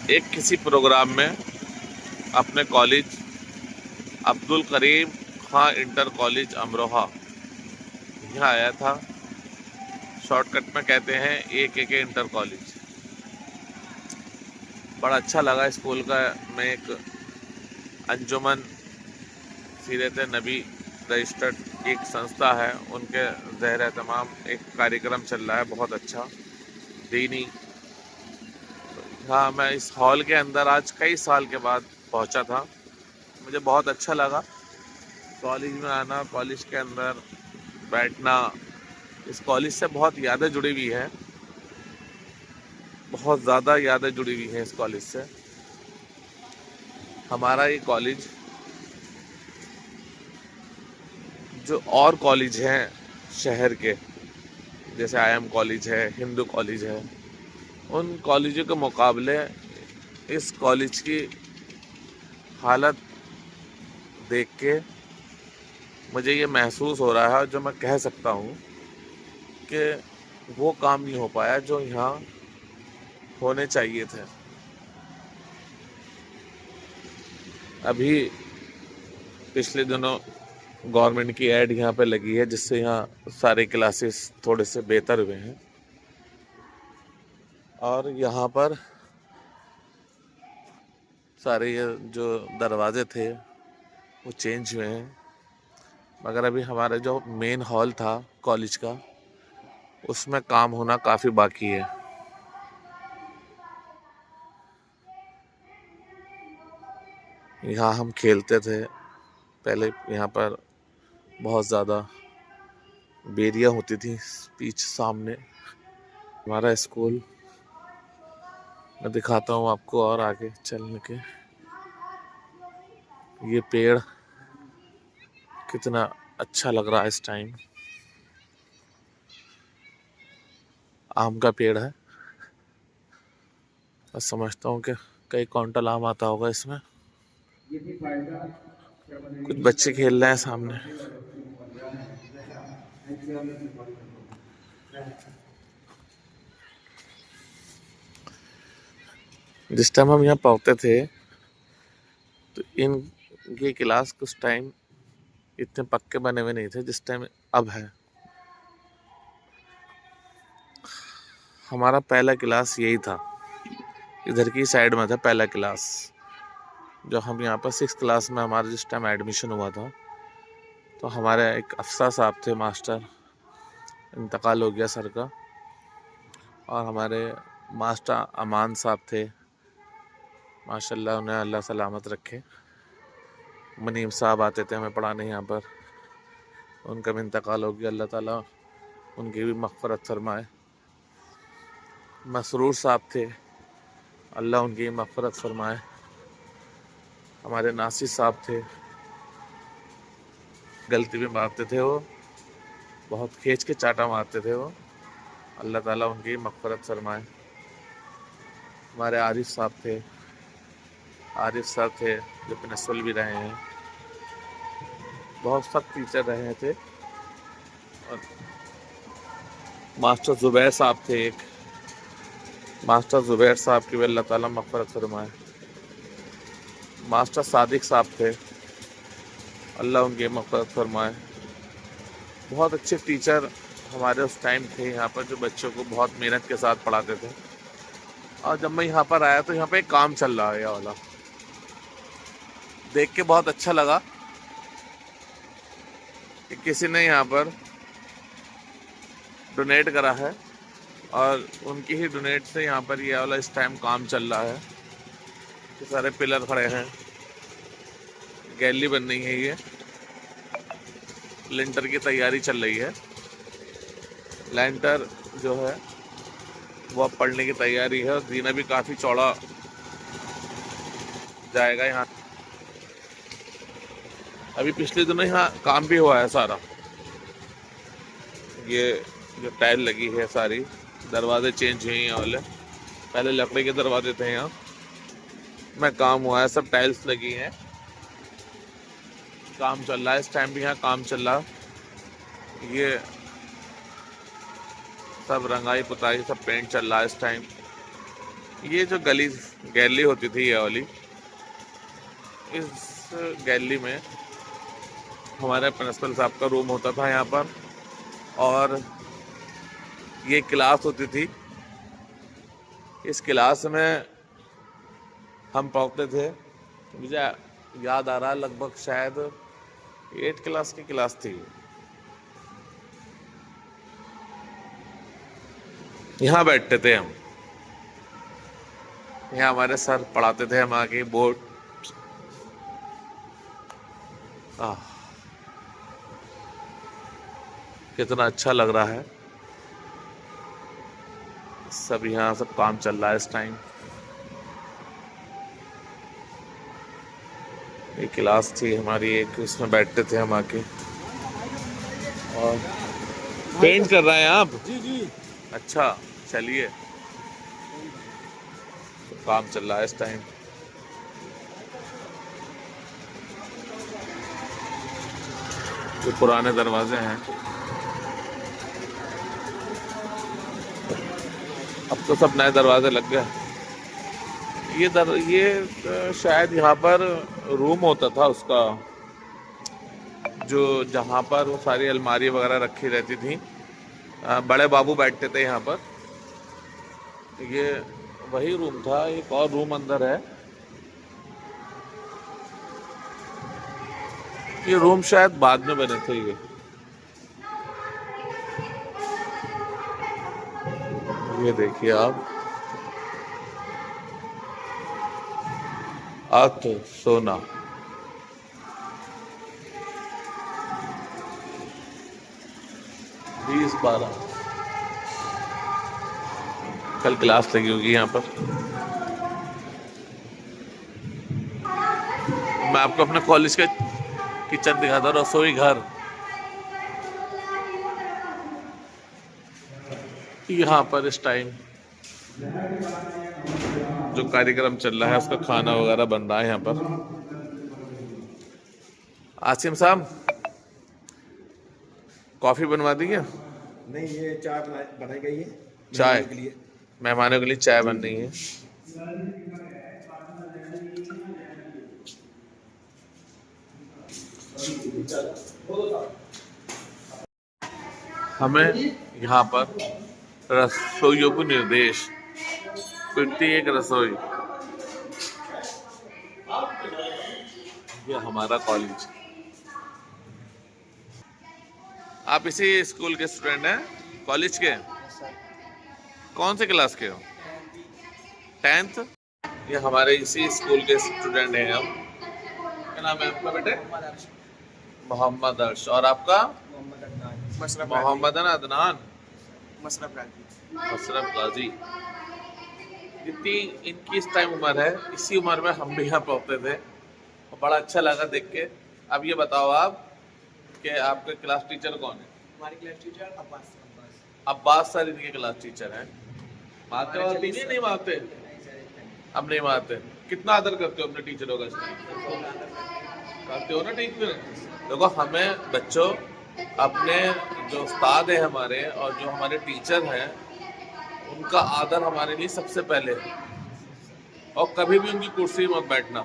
एक किसी प्रोग्राम में अपने college Abdul Karim Khan inter college Amroha यहाँ आया था। शॉर्टकट में कहते हैं AKK इंटर कॉलेज। बड़ा अच्छा लगा स्कूल का में एक अंजुमन सीरत नबी रजिस्टर्ड एक संस्था है, उनके ज़ेर एहतमाम एक कार्यक्रम चल रहा है बहुत अच्छा दीनी। हाँ, मैं इस हॉल के अंदर आज कई साल के बाद पहुंचा था। मुझे बहुत अच्छा लगा कॉलेज में आना, कॉलेज के अंदर बैठना। इस कॉलेज से बहुत यादें जुड़ी हुई हैं, बहुत ज़्यादा यादें जुड़ी हुई हैं इस कॉलेज से। हमारा ये कॉलेज जो और कॉलेज हैं शहर के, जैसे IM कॉलेज है, हिंदू कॉलेज है, उन कॉलेजों के मुकाबले इस कॉलेज की हालत देख के मुझे ये महसूस हो रहा है, जो मैं कह सकता हूँ कि वो काम नहीं हो पाया जो यहाँ होने चाहिए थे। अभी पिछले दिनों गवर्नमेंट की ऐड यहाँ पे लगी है, जिससे यहाँ सारे क्लासेस थोड़े से बेहतर हुए हैं और यहाँ पर सारे ये जो दरवाजे थे वो चेंज हुए हैं। मगर अभी हमारा जो मेन हॉल था कॉलेज का, उसमें काम होना काफ़ी बाकी है। यहाँ हम खेलते थे पहले, यहाँ पर बहुत ज़्यादा बेरियाँ होती थी पीछे सामने। हमारा स्कूल मैं दिखाता हूँ आपको और आगे चलने के। ये पेड़ कितना अच्छा लग रहा है इस टाइम, आम का पेड़ है। मैं समझता हूँ कि कई क्विंटल आम आता होगा इसमें। कुछ बच्चे खेल रहे हैं सामने। जिस टाइम हम यहाँ पढ़ते थे तो ये क्लास कुछ टाइम इतने पक्के बने हुए नहीं थे जिस टाइम अब है। हमारा पहला क्लास यही था, इधर की साइड में था पहला क्लास। जब हम यहाँ पर 6th क्लास में हमारा जिस टाइम एडमिशन हुआ था, तो हमारे एक अफसर साहब थे मास्टर, इंतकाल हो गया सर का। और हमारे मास्टर अमान साहब थे, माशाल्लाह उन्हें अल्लाह सलामत रखे। मुनीम साहब आते थे हमें पढ़ाने यहाँ पर, उनका भी इंतकाल हो गया, अल्लाह ताला उनकी भी मग़फ़िरत फरमाए। मसरूर साहब थे, अल्लाह उनकी मग़फ़िरत फरमाए। हमारे नासिर साहब थे, गलती भी मारते थे वो, बहुत खींच के चाटा मारते थे वो, अल्लाह ताला उनकी मग़फ़िरत फरमाए। हमारे आरिफ साहब थे जो प्रिंसिपल भी रहे हैं। बहुत सख्त टीचर रहे थे। और मास्टर ज़ुबैर साहब थे एक, मास्टर ज़ुबैर साहब की भी अल्लाह ताला मग़फ़िरत फरमाए। मास्टर सादिक साहब थे, अल्लाह उनकी मग़फ़िरत फरमाए। बहुत अच्छे टीचर हमारे उस टाइम थे यहाँ पर, जो बच्चों को बहुत मेहनत के साथ पढ़ाते थे। और जब मैं यहाँ पर आया तो यहाँ पे एक काम चल रहा है, ये वाला देख के बहुत अच्छा लगा कि किसी ने यहाँ पर डोनेट करा है और उनकी ही डोनेट से यहाँ पर ये वाला इस टाइम काम चल रहा है। तो सारे पिलर खड़े हैं, गैलरी बन रही है, ये लिंटर की तैयारी चल रही है। लेंटर जो है वो अब पड़ने की तैयारी है और जीना भी काफ़ी चौड़ा जाएगा यहाँ। अभी पिछले दिनों यहाँ काम भी हुआ है सारा, ये जो टाइल लगी है सारी, दरवाजे चेंज हुए हैं वाले, पहले लकड़ी के दरवाजे थे यहाँ, में काम हुआ है, सब टाइल्स लगी हैं, काम चल रहा है। इस टाइम भी यहाँ काम चल रहा है, ये सब रंगाई पुताई सब पेंट चल रहा है इस टाइम। ये जो गैलरी होती थी ये वाली, इस गैलरी में हमारे प्रिंसिपल साहब का रूम होता था यहाँ पर, और ये क्लास होती थी। इस क्लास में हम पढ़ते थे। मुझे याद आ रहा है लगभग शायद 8 क्लास की क्लास थी। यहाँ बैठते थे हम, यहाँ हमारे सर पढ़ाते थे, हम आगे बोर्ड। कितना अच्छा लग रहा है। सब यहाँ सब काम चल रहा है इस टाइम। एक क्लास थी हमारी एक, उसमें बैठते थे हम आके। और पेंट कर रहे हैं आप? जी जी। अच्छा, चलिए, तो काम चल रहा है इस टाइम। जो पुराने दरवाजे हैं, अब तो सब नए दरवाजे लग गए। ये शायद यहाँ पर रूम होता था उसका, जो जहाँ पर वो सारी अलमारी वगैरह रखी रहती थी। बड़े बाबू बैठते थे यहाँ पर। ये वही रूम था। एक और रूम अंदर है। ये रूम शायद बाद में बने थे। ये देखिए आप, आठ सोना। बीस 12 कल क्लास लगी होगी यहाँ पर। मैं आपको अपने कॉलेज का किचन दिखाता हूँ, रसोई घर। यहाँ पर इस टाइम जो कार्यक्रम चल रहा है उसका खाना वगैरह बन रहा है यहाँ पर। आसिम साहब, कॉफी बनवा दी क्या? नहीं, ये चाय बनाई गई है चाय के लिए। मेहमानों के लिए चाय बन रही है। हमें यहाँ पर रसोइयों को निर्देश, प्रत्येक रसोई। ये हमारा कॉलेज। आप इसी स्कूल के स्टूडेंट हैं? कॉलेज के? कौन से क्लास के हो? 10th? ये हमारे इसी स्कूल के स्टूडेंट हैं हम। क्या नाम है आपका बेटे? मोहम्मद अर्श। और आपका? मोहम्मद अदनान। मशरफ गाजी। जितनी इनकी इस टाइम उम्र है, इसी उम्र में हम भी यहाँ पढ़ते थे और बड़ा अच्छा लगा देख के। अब ये बताओ आप कि आपके क्लास टीचर कौन है? हमारे class teacher Abbas. Abbas sir इनके क्लास टीचर हैं। मारते और नहीं मारते? अब नहीं मारते। कितना आदर करते हो अपने टीचरों का? करते हो ना टीचर? देखो, हमें बच्चों अपने जो उस्ताद हैं हमारे और जो हमारे टीचर हैं, उनका आदर हमारे लिए सबसे पहले है। और कभी भी उनकी कुर्सी मत बैठना।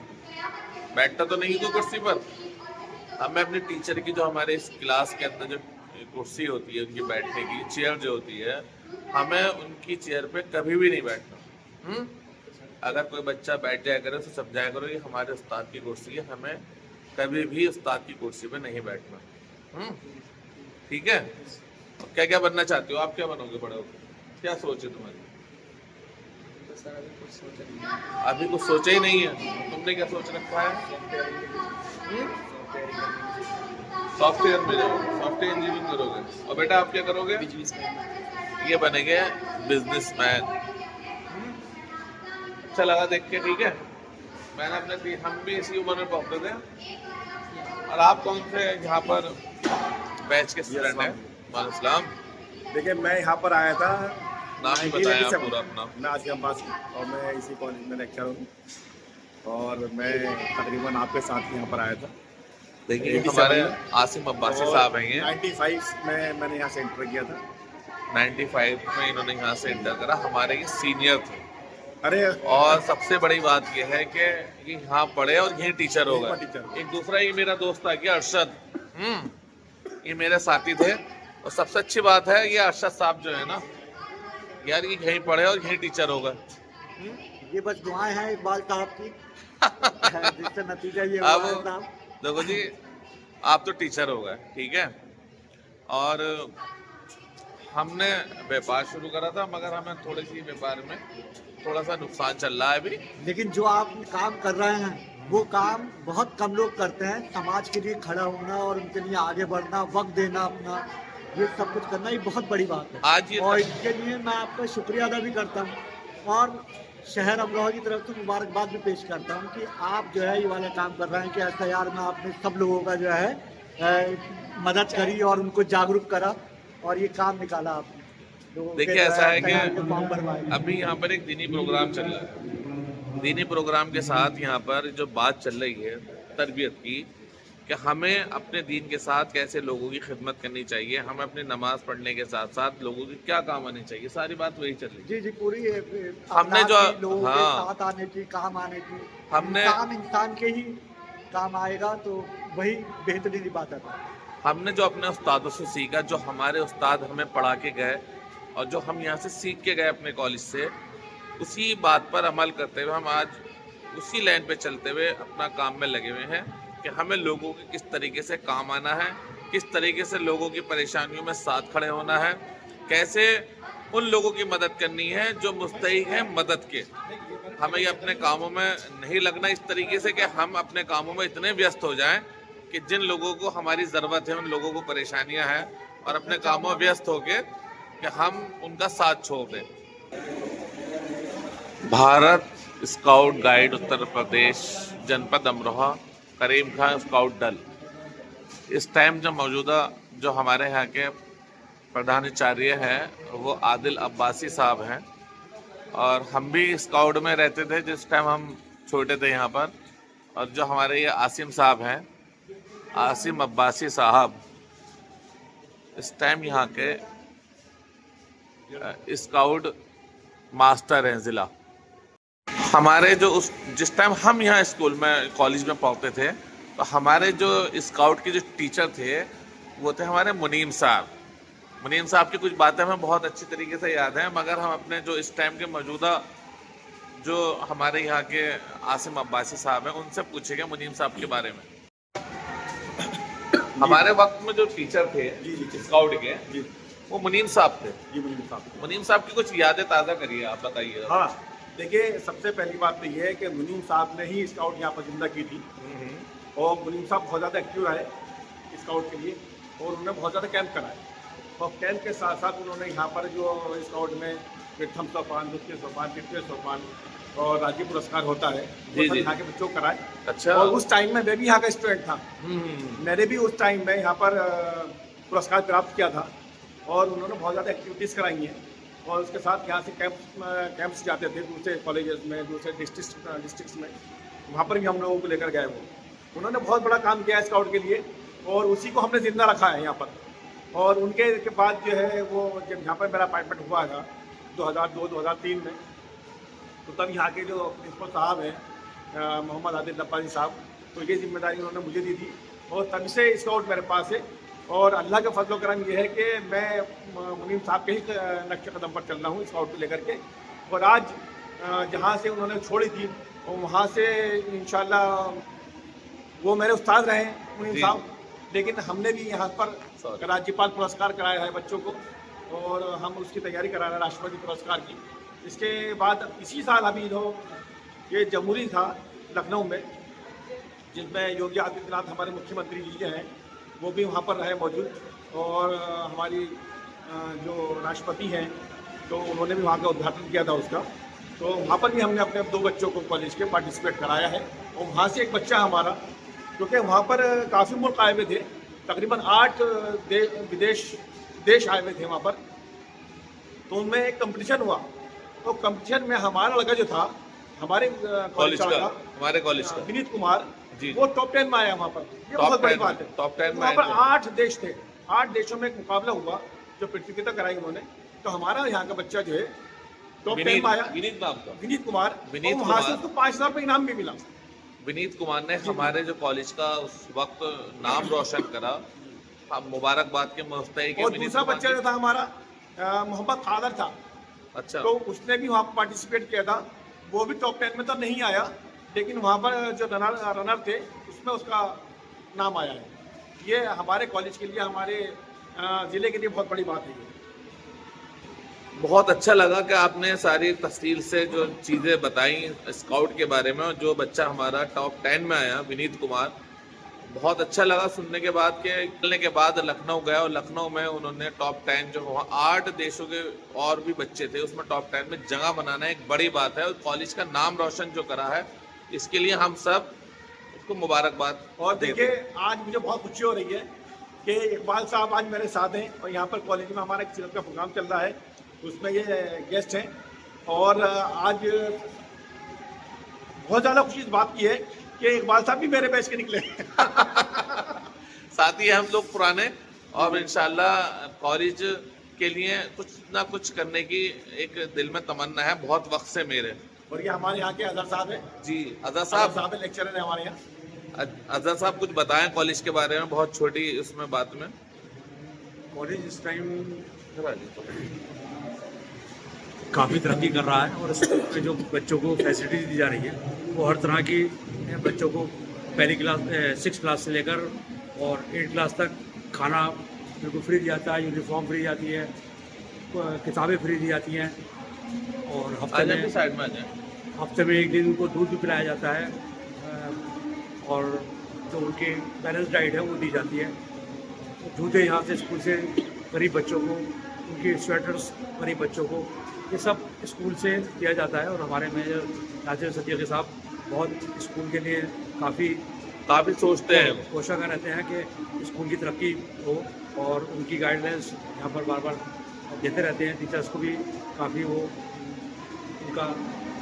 बैठता तो नहीं कोई कुर्सी पर। हमें अपने टीचर की, जो हमारे इस क्लास के अंदर जो कुर्सी होती है, उनकी बैठने की चेयर जो होती है, हमें उनकी चेयर पे कभी भी नहीं बैठना। अगर कोई बच्चा बैठ जाया करे तो समझाया करो ये हमारे उस्ताद की कुर्सी है, हमें कभी भी उस्ताद की कुर्सी पे नहीं बैठना। ठीक है? तो क्या क्या बनना चाहते हो आप? क्या बनोगे बड़े होकर? क्या सोच है तुम्हारी? अभी कुछ सोचा ही नहीं है। तुमने क्या सोच रखा है? सॉफ्टवेयर में जाओगे, सॉफ्टवेयर इंजीनियरिंग करोगे। और बेटा आप क्या करोगे? ये बनेंगे बिजनेसमैन। अच्छा लगा देख के। ठीक है, मैंने अपने हम भी इसी उम्र में पहुंचे थे। और आप कौन से यहाँ पर बैच के स्टूडेंट हैं? वालेकुम। देखिए, मैं यहाँ पर आया था। नाम ही बताया आप पूरा अपना। मैं आसिम अब्बास हूँ और मैं इसी कॉलेज में लेक्चर हूँ। और मैं तकरीबन आपके साथ यहाँ पर आया था। देखिए, हमारे आसिम अब्बासी साहब हैं। 95 में मैंने यहाँ से इंटर किया था। 95 में इन्होंने यहाँ से इंटर करा। हमारे ये सीनियर थे। अरे और सबसे बड़ी बात यह है कि ये यहाँ पढ़े और यही टीचर हो गए। टीचर एक दूसरा ये मेरा दोस्त आ गया अरशद, ये मेरे साथी थे। और सबसे अच्छी बात है ये अरशद साहब जो है ना यार, ये यहीं पढ़े और यहीं टीचर हो गए। ये बस दुआएं हैं इकबाल साहब की जिससे नतीजा ये अब हुआ है साहब। देखो जी, आप तो टीचर हो गए, ठीक है, और हमने व्यापार शुरू करा था, मगर हमें थोड़ी सी व्यापार में थोड़ा सा नुकसान चल रहा है अभी। लेकिन जो आप काम कर रहे हैं वो काम बहुत कम लोग करते हैं। समाज के लिए खड़ा होना और उनके लिए आगे बढ़ना, वक्त देना अपना, ये सब कुछ करना, ये बहुत बड़ी बात है। आज ये और इसके लिए मैं आपका शुक्रिया अदा भी करता हूँ और शहर अमरोहा की तरफ से मुबारकबाद भी पेश करता हूँ कि आप जो है ये वाला काम कर रहे हैं कि SIR में आपने सब लोगों का जो है मदद करी और उनको जागरूक करा और ये काम निकाला आपने। देखिए ऐसा है कि अभी यहाँ पर एक दीनी प्रोग्राम चल रहा है। दीनी प्रोग्राम के साथ यहाँ पर जो बात चल रही है तरबियत की, कि हमें अपने दीन के साथ कैसे लोगों की खिदमत करनी चाहिए, हमें अपनी नमाज पढ़ने के साथ साथ लोगों की क्या काम आने चाहिए, सारी बात वही चल रही है। जी जी, पूरी हमने जो लोगों के साथ आने की, काम आने की, हमने इंसान के ही काम आएगा तो वही बेहतरीन इबादत है। हमने जो अपने उस्तादों से सीखा, जो हमारे उस्ताद हमें पढ़ा के गए और जो हम यहाँ से सीख के गए अपने कॉलेज से, उसी बात पर अमल करते हुए हम आज उसी लाइन पे चलते हुए अपना काम में लगे हुए हैं कि हमें लोगों के किस तरीके से काम आना है, किस तरीके से लोगों की परेशानियों में साथ खड़े होना है, कैसे उन लोगों की मदद करनी है जो मुस्तहिक हैं मदद के। हमें ये अपने कामों में नहीं लगना इस तरीके से कि हम अपने कामों में इतने व्यस्त हो जाएं कि जिन लोगों को हमारी ज़रूरत है, उन लोगों को परेशानियां हैं, और अपने कामों में व्यस्त होके कि हम उनका साथ छोड़ दें। भारत स्काउट गाइड उत्तर प्रदेश जनपद अमरोहा, करीम खान स्काउट दल। इस टाइम जो मौजूदा जो हमारे यहाँ के प्रधानाचार्य हैं वो आदिल अब्बासी साहब हैं, और हम भी स्काउट में रहते थे जिस टाइम हम छोटे थे यहाँ पर। और जो हमारे ये आसिम साहब हैं, आसिम अब्बासी साहब, इस टाइम यहाँ के स्काउट मास्टर हैं ज़िला। हमारे जो जिस टाइम हम यहाँ स्कूल में कॉलेज में पढ़ते थे, तो हमारे जो स्काउट के जो टीचर थे वो थे हमारे मुनीम साहब। मुनीम साहब की कुछ बातें हमें बहुत अच्छी तरीके से याद हैं, मगर हम अपने जो इस टाइम के मौजूदा जो हमारे यहाँ के आसिम अब्बासी साहब हैं उनसे पूछेंगे मुनीम साहब के बारे में। हमारे वक्त में जो टीचर थे स्काउट के, वो मुनीम साहब थे। मुनीम साहब की कुछ यादें ताज़ा करिए, आप बताइए। हाँ, देखिए, सबसे पहली बात तो ये है कि मुनीम साहब ने ही स्काउट यहाँ पर जिंदा की थी, और मुनीम साहब बहुत ज़्यादा एक्टिव रहे स्काउट के लिए, और उन्होंने बहुत ज़्यादा कैंप कराए। और कैंप के साथ साथ उन्होंने यहाँ पर जो स्काउट में प्रथम सोपान, द्वितीय सोपान, तृतीय सोपान और राज्य पुरस्कार होता है, वो सब यहाँ के बच्चों को कराए। अच्छा। और उस टाइम में मैं भी यहाँ का स्टूडेंट था, मैंने भी उस टाइम में यहाँ पर पुरस्कार प्राप्त किया था, और उन्होंने बहुत ज़्यादा एक्टिविटीज़ कराई हैं। और उसके साथ यहाँ से कैंप्स जाते थे दूसरे कॉलेजेस में, दूसरे डिस्ट्रिक्ट्स में, वहाँ पर भी हम लोगों को लेकर गए। वो उन्होंने बहुत बड़ा काम किया है स्काउट के लिए, और उसी को हमने जिंदा रखा है यहाँ पर। और उनके के बाद जो है वो जब यहाँ पर मेरा अपॉइंटमेंट हुआ था 2002-2003 में, तो तब यहाँ के जो प्रिंसिपल साहब हैं मोहम्मद आदिल अब्बासी साहब, तो ये जिम्मेदारी उन्होंने मुझे दी थी, और तब से स्काउट मेरे पास है। और अल्लाह का फजल करम ये है कि मैं मुनीम साहब के ही नक्शे कदम पर चल रहा हूँ स्काउट को लेकर के। और आज जहाँ से उन्होंने छोड़ी थी और वहाँ से इंशाल्लाह वो मेरे उस्ताद रहे मुनीम साहब, लेकिन हमने भी यहाँ पर राज्यपाल पुरस्कार कराया है बच्चों को, और हम उसकी तैयारी करा रहे हैं राष्ट्रपति पुरस्कार की। इसके बाद इसी साल अभी जो ये जमहूरी था लखनऊ में, जिसमें योगी आदित्यनाथ हमारे मुख्यमंत्री जी हैं, वो भी वहाँ पर रहे मौजूद, और हमारी जो राष्ट्रपति हैं तो उन्होंने भी वहाँ का उद्घाटन किया था उसका। तो वहाँ पर भी हमने अपने 2 बच्चों को कॉलेज के पार्टिसिपेट कराया है। और वहाँ से एक बच्चा हमारा, क्योंकि वहाँ पर काफ़ी मुल्क आए हुए थे, तकरीबन 8 देश आए हुए थे वहाँ पर, तो उनमें एक कंपटीशन हुआ। तो कंपटीशन में हमारा लड़का जो था, हमारे कॉलेज का विनीत कुमार, वो टॉप 10 में आया वहाँ पर। ये बहुत बड़ी बात है। टॉप 10 में वहाँ पर 8 देश थे, 8 देशों में एक मुकाबला हुआ जो प्रतियोगिता कराई उन्होंने। तो हमारा यहाँ का बच्चा जो है टॉप 10 में आया। विनीत नाम का विनीत कुमार, विनीत और वहाँ से कुमार। उसको 5,000 रुपये इनाम भी मिला। विनीत कुमार ने हमारे जो कॉलेज का उस वक्त नाम रोशन करा। हम मुबारकबाद के मुस्तहिक हैं और विनीत दूसरा कुमार बच्चा की। जो था हमारा मोहम्मद कादर था, अच्छा, तो उसने भी वहाँ पर पार्टिसिपेट किया था। वो भी टॉप 10 में तो नहीं आया, लेकिन वहाँ पर जो रनर थे उसमें उसका नाम आया है। ये हमारे कॉलेज के लिए, हमारे ज़िले के लिए बहुत बड़ी बात है ये। बहुत अच्छा लगा कि आपने सारी तफसील से जो चीज़ें बताई स्काउट के बारे में, और जो बच्चा हमारा टॉप 10 में आया विनीत कुमार, बहुत अच्छा लगा सुनने के बाद कि निकलने के बाद लखनऊ गया और लखनऊ में उन्होंने टॉप 10 जो वहाँ 8 देशों के और भी बच्चे थे उसमें टॉप 10 में जगह बनाना एक बड़ी बात है, और कॉलेज का नाम रोशन जो करा है इसके लिए हम सब उसको मुबारकबाद। और देखिए, आज मुझे बहुत खुशी हो रही है कि इकबाल साहब आज मेरे साथ हैं, और यहाँ पर कॉलेज में हमारा एक सीरत का प्रोग्राम चल रहा है, उसमें ये गेस्ट हैं। और आज बहुत ज़्यादा खुशी इस बात की है कि इकबाल साहब भी मेरे बैच के निकले। साथ ही हम लोग पुराने, और इंशाल्लाह कॉलेज के लिए कुछ ना कुछ करने की एक दिल में तमन्ना है बहुत वक्त से मेरे। और ये हमारे यहाँ के अजहर साहब हैं। जी अजहर साहब साहब, लेक्चरर हैं हमारे यहाँ। अजहर साहब कुछ बताएं कॉलेज के बारे में, बहुत छोटी उसमें बात में। कॉलेज इस टाइम काफ़ी तरक्की कर रहा है, और इसमें जो बच्चों को फैसिलिटीज दी जा रही है वो हर तरह की बच्चों को पहली क्लास 6 क्लास से लेकर और 8 क्लास तक खाना बिल्कुल फ्री दिया जाता है, यूनिफॉर्म फ्री जाती है, किताबें फ्री दी जाती हैं, और साइड में आ जाए। हफ्ते में एक दिन उनको दूध भी पिलाया जाता है, और जो उनकी बैलेंस डाइट है वो दी जाती है। जूते यहाँ से स्कूल से गरीब बच्चों को, उनकी स्वेटर्स गरीब बच्चों को, ये सब स्कूल से दिया जाता है। और हमारे मेजर नासिर सदीकी साहब बहुत स्कूल के लिए काफ़ी सोचते हैं। कोशिश कर रहते हैं कि स्कूल की तरक्की हो, और उनकी गाइडलाइंस यहाँ पर बार बार देते रहते हैं। टीचर्स को भी काफ़ी वो उनका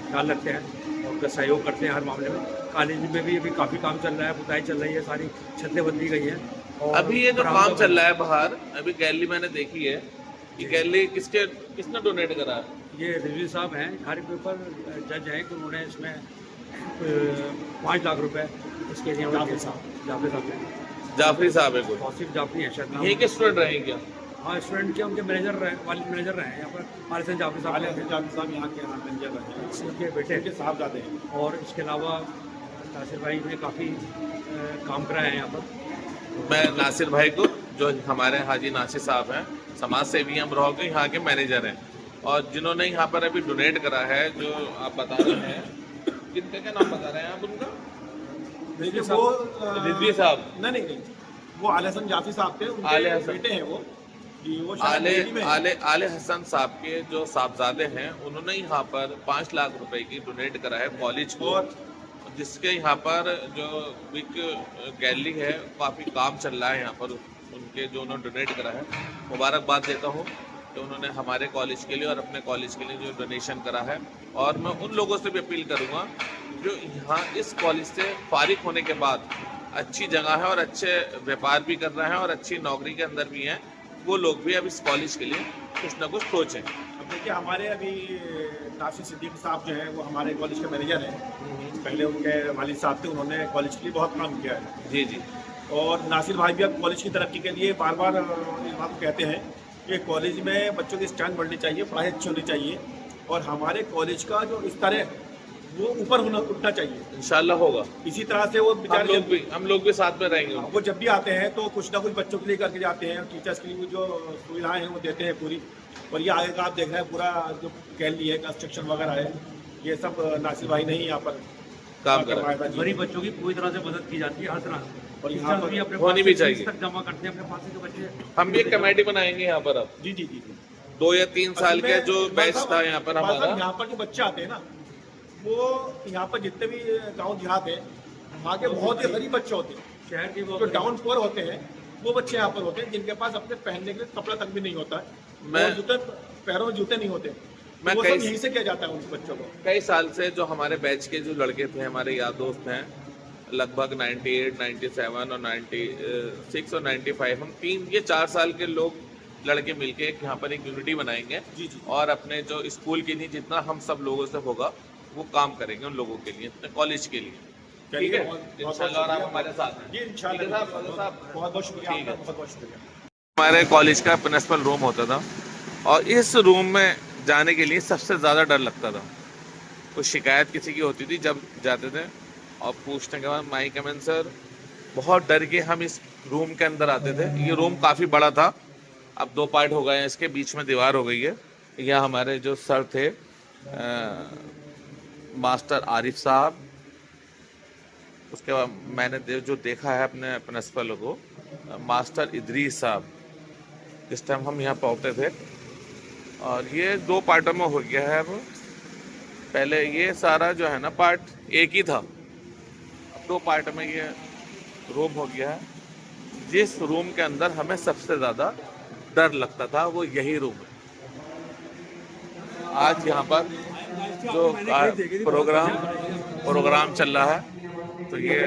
ख्याल रखते हैं और उनका सहयोग करते हैं हर मामले में। कॉलेज में भी अभी काफ़ी काम चल रहा है, पुताई चल रही है, सारी छतें बदली गई हैं। और अभी ये जो काम चल रहा है बाहर, अभी गैलरी मैंने देखी है, ये गैलरी किसने डोनेट करा है? ये रिजवी साहब हैं, हर पेपर जज हैं, कि उन्होंने इसमें 5 लाख रुपए इसके लिए जाफरी साहब है कोई, तौसीफ जाफरी है शायद नाम। यही के स्टूडेंट रहे क्या? हाँ, स्टूडेंट के उनके मैनेजर रहे हैं यहाँ पर। आलिसन जाफरी साहब यहाँ के मैनेजर हैं, उनके बेटे उनके साहबजादे हैं। और इसके अलावा नासिर भाई ने काफ़ी काम कराया है यहाँ पर। मैं नासिर भाई को, जो हमारे हाजी नासिर साहब हैं, समाज सेवी हम रहो के यहाँ के मैनेजर हैं, और जिन्होंने यहाँ पर अभी डोनेट करा है, जो आप बता रहे हैं, कितने का नाम बता रहे हैं आप उनका? देखिए वो रिजवी साहब नहीं, वो आले हसन जाफरी साहब थे, आले उनके हसन। बेटे हैं वो शायद दिल्ली में हैं। आले हसन साहब के जो साहबजादे हैं, उन्होंने यहाँ पर 5 लाख रुपए की डोनेट करा है कॉलेज को, और जिसके यहाँ पर जो बिग गैलरी है, काफ़ी काम चल रहा है यहाँ पर उनके, जो उन्होंने डोनेट करा है। मुबारकबाद देता हूँ कि उन्होंने हमारे कॉलेज के लिए और अपने कॉलेज के लिए जो डोनेशन करा है। और मैं उन लोगों से भी अपील करूँगा जो यहाँ इस कॉलेज से फारिग होने के बाद अच्छी जगह है और अच्छे व्यापार भी कर रहे हैं और अच्छी नौकरी के अंदर भी हैं, वो लोग भी अब इस कॉलेज के लिए कुछ ना कुछ सोचें। अब देखिए, हमारे अभी नासिर सिद्दीकी साहब जो हैं वो हमारे कॉलेज के मैनेजर हैं। पहले उनके वालिद साहब थे, उन्होंने कॉलेज के लिए बहुत काम किया है। जी जी। और नासिर भाई भी अब कॉलेज की तरक्की के लिए बार बार इस बात को कहते हैं कि कॉलेज में बच्चों की स्टैंड बढ़नी चाहिए, पढ़ाई अच्छी होनी चाहिए, और हमारे कॉलेज का जो स्तर है वो ऊपर उठना चाहिए। इंशाल्लाह होगा। इसी तरह से वो बेचारे हम लोग भी साथ में रहेंगे। वो जब भी आते हैं तो कुछ ना कुछ बच्चों के लिए करके जाते हैं, टीचर्स के लिए जो सुविधाएं हैं वो देते हैं पूरी। और ये आगे का आप देख रहे हैं, पूरा जो गैलरी है, कंस्ट्रक्शन वगैरह है, ये सब नासिर भाई ने ही यहाँ पर काम कर रहा है। गरीब बच्चों की पूरी तरह से मदद की जाती है, हर तरह से। और यहाँ पर भी अपने होनी भी चाहिए। तक जमा करते हैं अपने पास के बच्चे। हम भी एक कमेटी बनाएंगे यहाँ पर अब। जी जी जी जी 2 या 3 साल के जो बैच था यहाँ पर हमारा, यहाँ पर जो बच्चे आते हैं ना, वो यहाँ पर जितने भी गांव देहात है, वहाँ के बहुत ही गरीब बच्चे होते हैं। शहर के जो डाउन पुअर होते हैं वो बच्चे यहाँ पर होते हैं, जिनके पास अपने पहनने के लिए कपड़ा तक भी नहीं होता है, और जूते पैरों में जूते नहीं होते। मैं वो सब यहीं से किया जाता है उन बच्चों को। कई साल से जो हमारे बैच के जो लड़के थे, हमारे यार दोस्त हैं, लगभग 98, 97 और 96 और 95, हम 4 साल के लोग लड़के मिलके यहाँ पर एक यूनिटी बनाएंगे जी जी और अपने जो स्कूल के लिए जितना हम सब लोगों से होगा वो काम करेंगे उन लोगों के लिए, अपने कॉलेज के लिए। ठीक है, इंशाल्लाह। और आप हमारे साथ हैं। जी ठीक है इंशाल्लाह। साहब, बहुत बहुत शुक्रिया ठीक है। आपका, बहुत बहुत शुक्रिया। हमारे कॉलेज का प्रिंसिपल रूम होता था और इस रूम में जाने के लिए सबसे ज़्यादा डर लगता था। कुछ शिकायत किसी की होती थी, जब जाते थे और पूछने के बाद माई कम इन सर, बहुत डर के हम इस रूम के अंदर आते थे। ये रूम काफ़ी बड़ा था, अब 2 पार्ट हो गए हैं, इसके बीच में दीवार हो गई है। यह हमारे जो सर थे मास्टर आरिफ साहब, उसके बाद मैंने जो देखा है अपने प्रिंसिपल को, मास्टर इदरीस साहब, जिस टाइम हम यहाँ पढ़ते थे। और ये 2 पार्टों में हो गया है अब। पहले ये सारा जो है ना पार्ट एक ही था, अब 2 पार्ट में ये रूम हो गया है। जिस रूम के अंदर हमें सबसे ज़्यादा डर लगता था वो यही रूम है। आज यहाँ पर जो प्रोग्राम चल रहा है, तो ये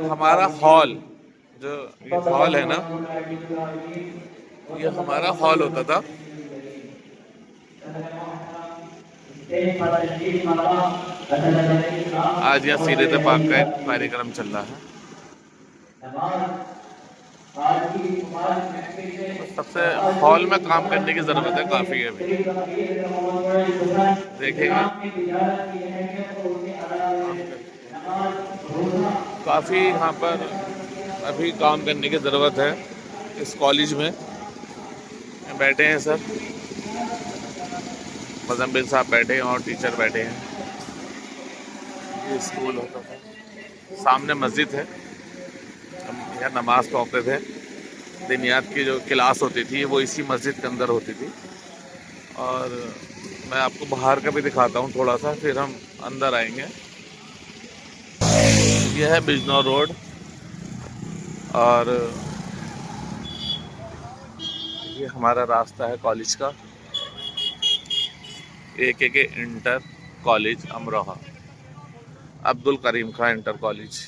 हमारा हॉल, जो ये हॉल है ना, ये हमारा हॉल होता था। आज यहाँ सीरत पाक का एक कार्यक्रम चल रहा है। सबसे हॉल में काम करने की ज़रूरत है, काफ़ी है अभी। देखेंगे काफ़ी यहाँ पर अभी काम करने की ज़रूरत है। इस कॉलेज में बैठे हैं सर, मुज़म्मिल साहब बैठे हैं और टीचर बैठे हैं। ये स्कूल होता था, सामने मस्जिद है, हम यहाँ नमाज़ पढ़ते थे। दिनियात की जो क्लास होती थी वो इसी मस्जिद के अंदर होती थी। और मैं आपको बाहर का भी दिखाता हूँ थोड़ा सा, फिर हम अंदर आएंगे। यह है बिजनौर रोड और ये हमारा रास्ता है कॉलेज का, AKK inter college Amroha, Abdul Karim Khan inter college.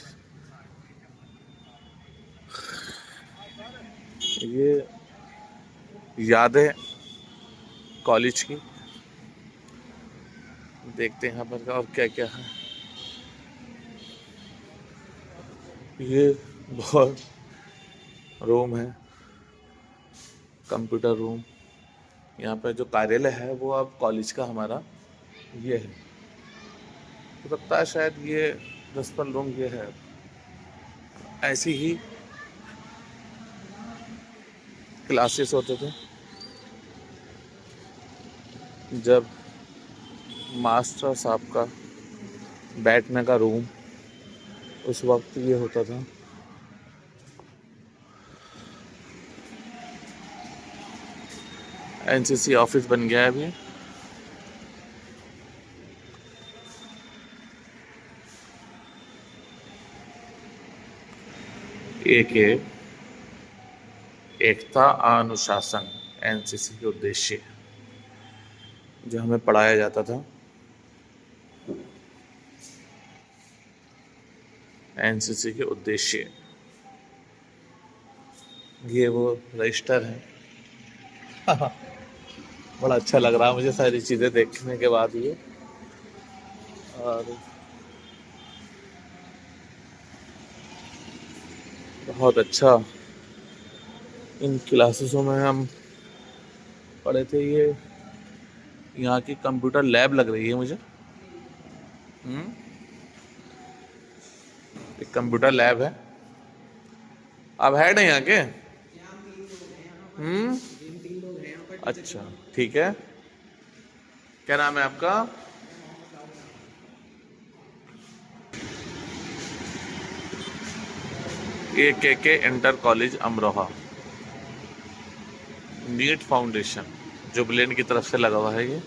ये यादें कॉलेज की, देखते हैं यहाँ पर और क्या क्या है। ये बहुत रूम है, कंप्यूटर रूम। यहाँ पे जो कार्यालय है वो अब कॉलेज का हमारा ये है, तो लगता है शायद ये प्रिंसिपल रूम ये है। ऐसी ही क्लासेस होते थे जब मास्टर साहब का बैठने का रूम, उस वक्त ये होता था। NCC ऑफिस बन गया है अभी। एकता अनुशासन NCC के उद्देश्य जो हमें पढ़ाया जाता था। NCC के उद्देश्य, ये वो रजिस्टर है। बड़ा अच्छा लग रहा है मुझे सारी चीज़ें देखने के बाद ये। और बहुत अच्छा इन क्लासेसों में हम पढ़े थे। ये यहाँ की कंप्यूटर लैब लग रही है मुझे। एक कंप्यूटर लैब है। अब है ना यहाँ के? अच्छा ठीक है। क्या नाम है आपका? AKK inter college Amroha, NEET foundation जुबलैंड की तरफ से लगा हुआ है। ये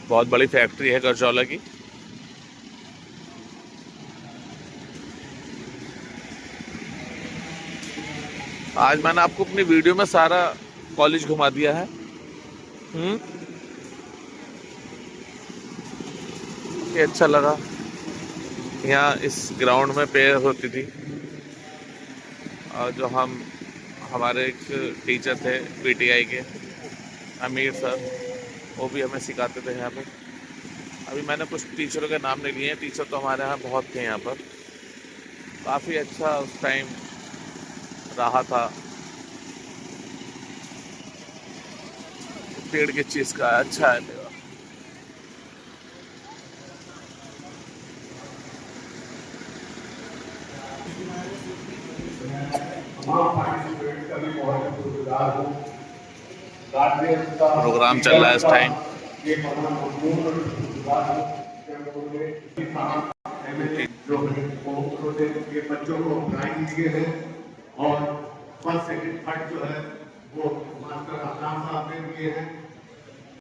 बहुत बड़ी फैक्ट्री है गरजौला की। आज मैंने आपको अपनी वीडियो में सारा कॉलेज घुमा दिया है। ये अच्छा लगा। यहाँ इस ग्राउंड में प्रेयर होती थी और जो हम हमारे एक टीचर थे पीटीआई के, अमीर सर, वो भी हमें सिखाते थे यहाँ पे। अभी मैंने कुछ टीचरों के नाम नहीं लिए हैं, टीचर तो हमारे यहाँ बहुत थे यहाँ पर। काफ़ी अच्छा उस टाइम रहा था। पेड़ किस चीज़ का है? अच्छा है मेरा। प्रोग्राम चल रहा है इस टाइम। जो है वो ये बच्चों को प्राइज दिए हैं और फर्स्ट सेकंड थर्ड जो है वो मास्टर आकाश साहब ने दिए हैं।